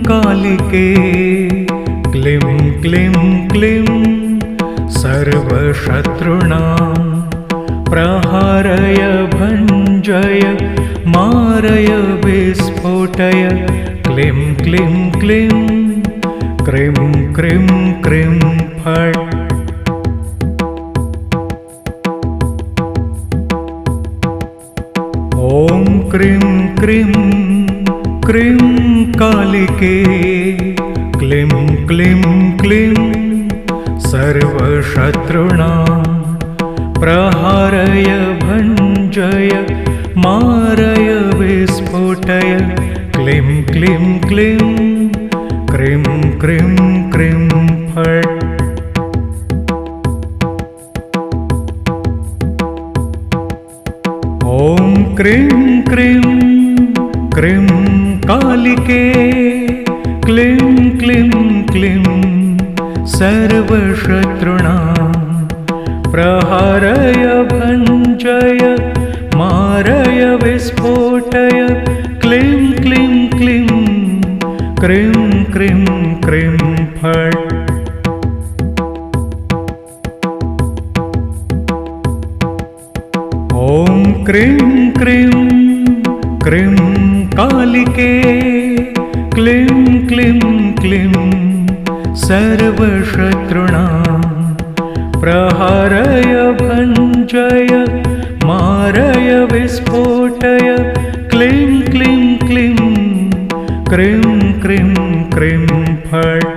कालिके क्लीं क्लीं क्लीं सर्वशत्रूणां प्रहारय भञ्जय मारय विस्फोटय क्लीं क्लीं क्लीं क्रीं क्रीं क्रीं फट्। ॐ क्रीं क्रीं क्रीं कालिके क्लीं क्लीं क्लीं सर्वशत्रूणां प्रहारय भञ्जय मारय विस्फोटय क्लीं क्लीं क्लीं क्रीं क्रीं क्रीं फट्। ॐ क्रीं क्रीं क्रीं कालिके क्लीं क्लीं क्लीं सर्वशत्रूणां प्रहारय भञ्जय मारय विस्फोटय क्लीं क्लीं क्लीं क्रीं क्रीं क्रीं फट्। ॐ क्रीं क्रीं क्रीं कालिके क्लीं क्लीं क्लीं सर्वशत्रूणां प्रहारय भञ्जय मारय विस्फोटय क्लीं क्लीं क्लीं क्रीं क्रीं क्रीं फट्।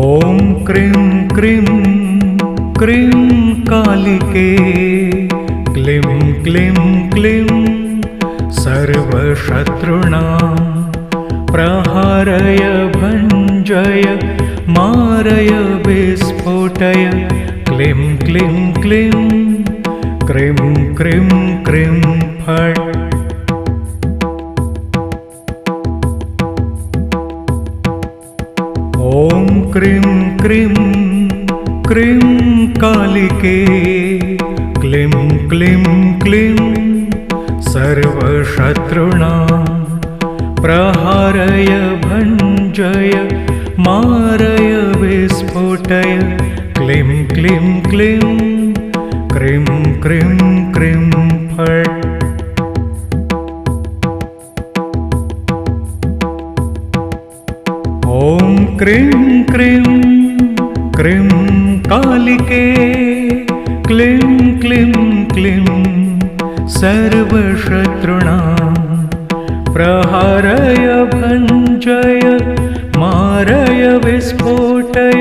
ॐ क्रीं क्रीं क्रीं कालिके क्लीं क्लीं क्लीं सर्वशत्रूणां प्रहारय भञ्जय मारय विस्फोटय क्लीं क्लीं क्लीं क्रीं क्रीं क्रीं फट्। ॐ क्रीं क्रीं क्रीं कालिके क्लीं क्लीं क्लीं सर्वशत्रूणां प्रहारय भञ्जय मारय विस्फोटय क्लीं क्लीं क्लीं क्रीं क्रीं क्रीं फट्। ॐ क्रीं क्रीं क्रीं कालिके क्लीं क्लीं क्लीं सर्वशत्रूणां प्रहारय भञ्जय मारय विस्फोटय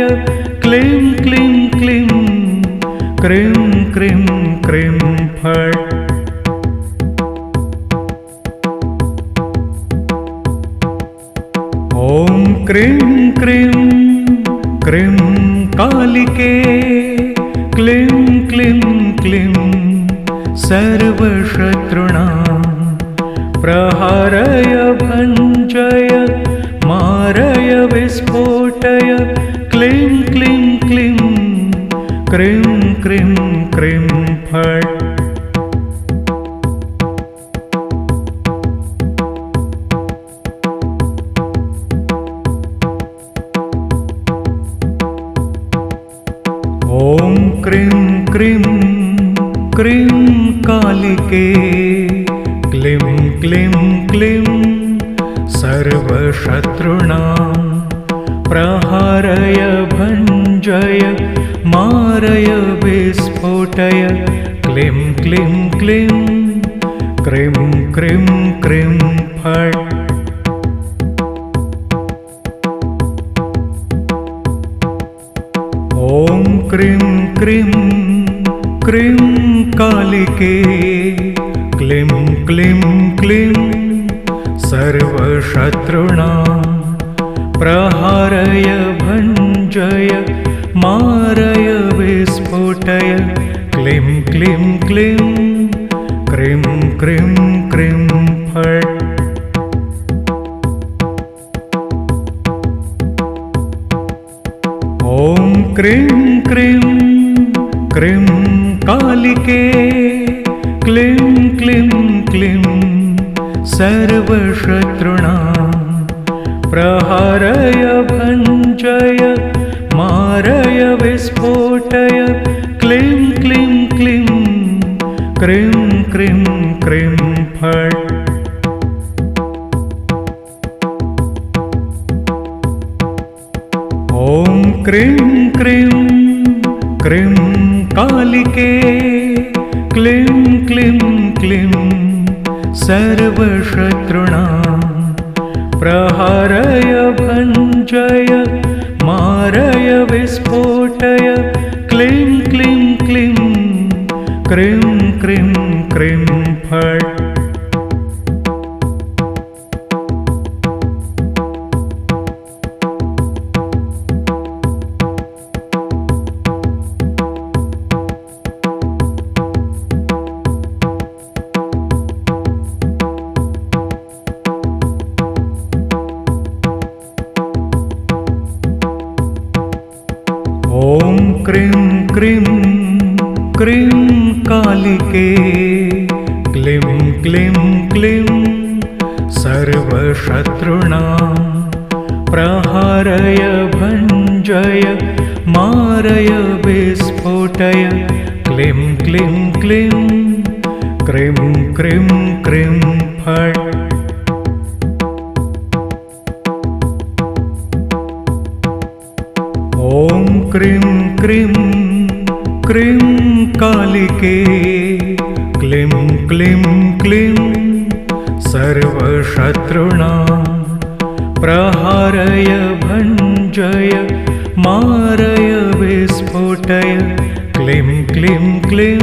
क्लीं क्लीं क्लीं क्रीं क्रीं क्रीं फट्। ॐ क्रीं क्रीं क्रीं कालिके क्लीं क्लीं क्लीं सर्वशत्रूणां प्रहारय भञ्जय मारय विस्फोटय क्लीं क्लीं क्लीं क्रीं क्रीं क्रीं फट्। ॐ क्रीं क्रीं क्रीं कालिके क्लीं क्लीं क्लीं सर्वशत्रूणां प्रहारय भञ्जय मारय विस्फोटय क्लीं क्लीं क्लीं क्रीं क्रीं क्रीं फट्। ॐ क्रीं क्रीं क्रीं कालिके क्लीं क्लीं क्लीं सर्वशत्रूणां प्रहारय भञ्जय मारय विस्फोटय क्लीं क्लीं क्लीं क्रीं क्रीं क्रीं फट्। ॐ क्रीं क्रीं क्रीं कालिके क्लीं क्लीं क्लीं सर्वशत्रूणां प्रहारय भञ्जय मारय विस्फोटय क्लीं क्लीं क्लीं क्रीं क्रीं क्रीं फट्। ॐ क्रीं क्रीं क्रीं कालिके क्लीं क्लीं क्लीं सर्वशत्रूणां प्रहारय भञ्जय मारय विस्फोटय क्लीं क्लीं क्लीं क्रीं क्रीं क्रीं फट्। ॐ क्रीं क्रीं क्रीं कालिके क्लीं क्लीं क्लीं सर्वशत्रूणां प्रहारय भञ्जय मारय विस्फोटय क्लीं क्लीं क्लीं क्रीं क्रीं क्रीं फट्। ॐ क्रीं क्रीं क्रीं कालिके क्लीं क्लीं क्लीं सर्वशत्रूणां प्रहारय भञ्जय मारय विस्फोटय क्लीं क्लीं क्लीं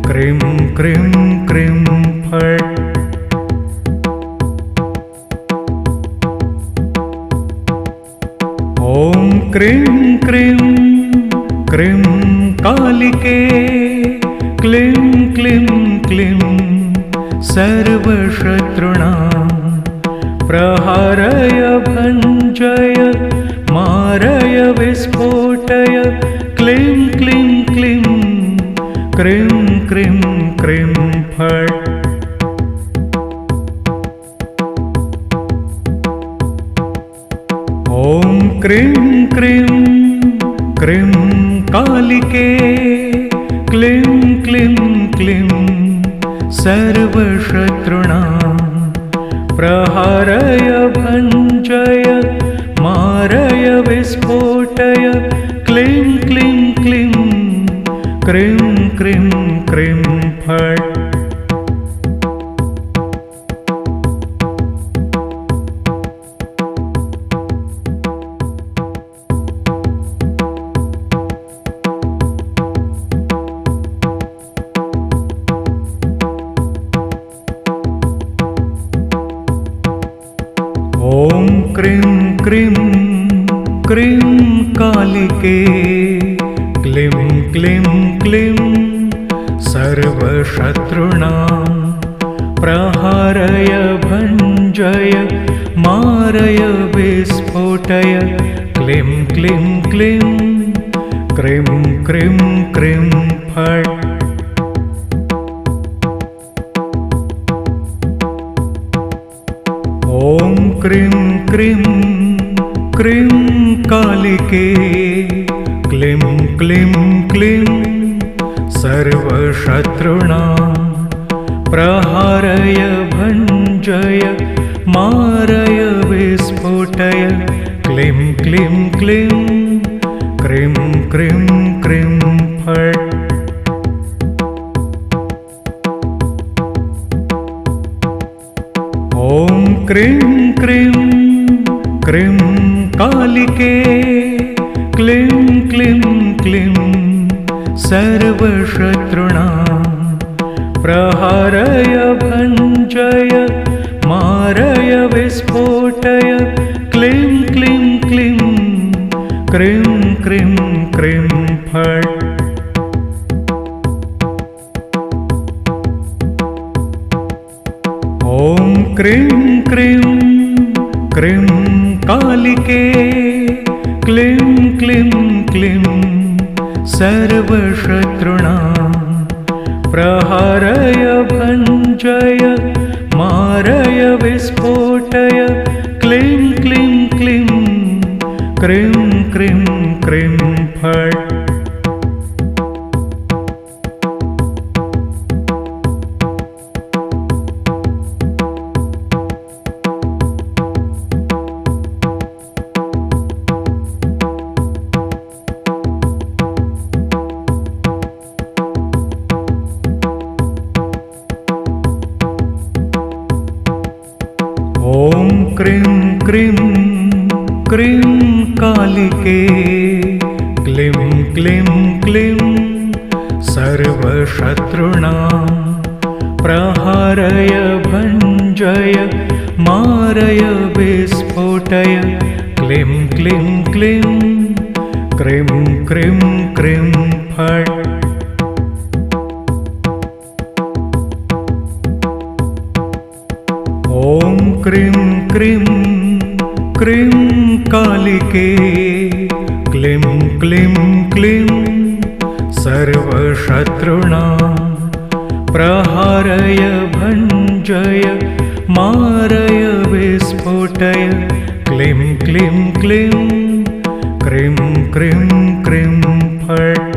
क्रीं क्रीं क्रीं फट्। ॐ क्रीं क्रीं क्रीं कालिके क्लीं क्लीं क्लीं सर्वशत्रूणां प्रहारय भञ्जय मारय विस्फोटय क्लीं क्लीं क्लीं क्रीं क्रीं क्रीं फट्। ॐ क्रीं क्रीं क्रीं कालिके क्लीं क्लीं क्लीं सर्वशत्रूणां प्रहारय भञ्जय मारय विस्फोटय क्लीं क्लीं क्लीं क्रीं क्रीं क्रीं फट्। ॐ क्रीं क्रीं क्रीं कालिके क्लीं क्लीं क्लीं सर्वशत्रूणां प्रहारय भञ्जय मारय विस्फोटय क्लीं क्लीं क्लीं क्रीं क्रीं क्रीं फट्। ॐ क्रीं क्रीं क्रीं कालिके क्लीं क्लीं क्लीं सर्वशत्रूणां प्रहारय भञ्जय मारय विस्फोटय क्लीं क्लीं क्लीं क्रीं क्रीं क्रीं फट्। ॐ क्रीं क्रीं क्रीं कालिके क्लीं क्लीं क्लीं सर्वशत्रूणां प्रहारय भञ्जय मारय विस्फोटय क्लीं क्लीं क्लीं क्रीं क्रीं क्रीं फट्। क्रीं क्रीं क्रीं कालिके क्लीं क्लीं क्लीं सर्वशत्रूणां प्रहारय भञ्जय मारय विस्फोटय क्लीं क्लीं क्लीं क्रीं क्रीं क्रीं फट् ॐ क्रीं क्रीं क्रीं कालिके क्लीं क्लीं क्लीं सर्वशत्रूणां प्रहारय भञ्जय मारय विस्फोटय क्लीं क्लीं क्लीं क्रीं क्रीं क्रीं फट् ॐ क्रीं क्रीं क्रीं कालिके क्लीं क्लीं क्लीं सर्वशत्रूणां प्रहारय भञ्जय मारय विस्फोटय क्लीं क्लीं क्लीं क्रीं क्रीं क्रीं फट्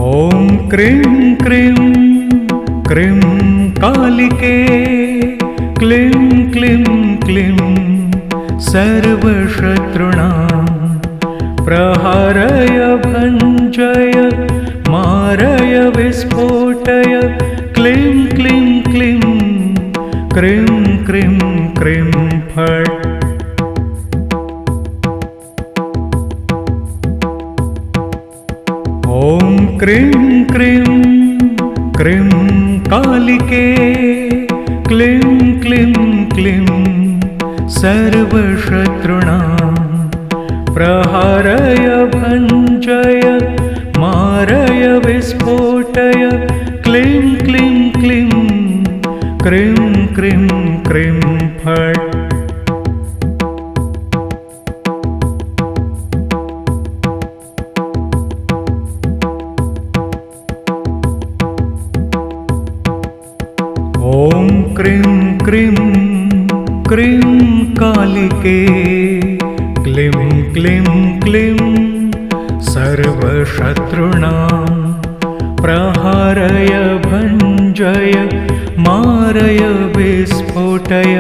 ॐ क्रीं क्रीं क्रीं कालिके क्लीं क्लीं क्लीं सर्वशत्रूणां प्रहारय भञ्जय मारय विस्फोटय क्लीं क्लीं क्लीं क्रीं क्रीं क्रीं फट् ॐ क्रीं क्रीं क्रीं कालिके क्लीं क्लीं क्लीं सर्वशत्रूणां प्रहारय भञ्जय मारय विस्फोटय क्लीं क्लीं क्लीं क्रीं क्रीं क्रीं फट् ॐ क्रीं क्रीं क्रीं कालिके क्लीं क्लीं क्लीं सर्वशत्रूणां प्रहारय भञ्जय मारय विस्फोटय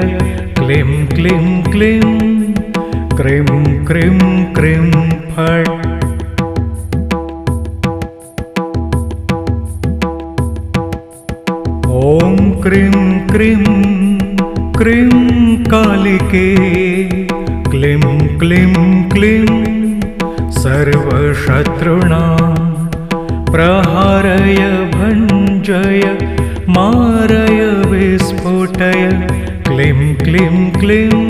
क्लीं क्लीं क्लीं क्रीं क्रीं क्रीं फट् ॐ क्रीं क्रीं क्रीं कालिके क्लीं क्लीं क्लीं सर्वशत्रूणां प्रहारय भञ्जय मारय विस्फोटय क्लीं क्लीं क्लीं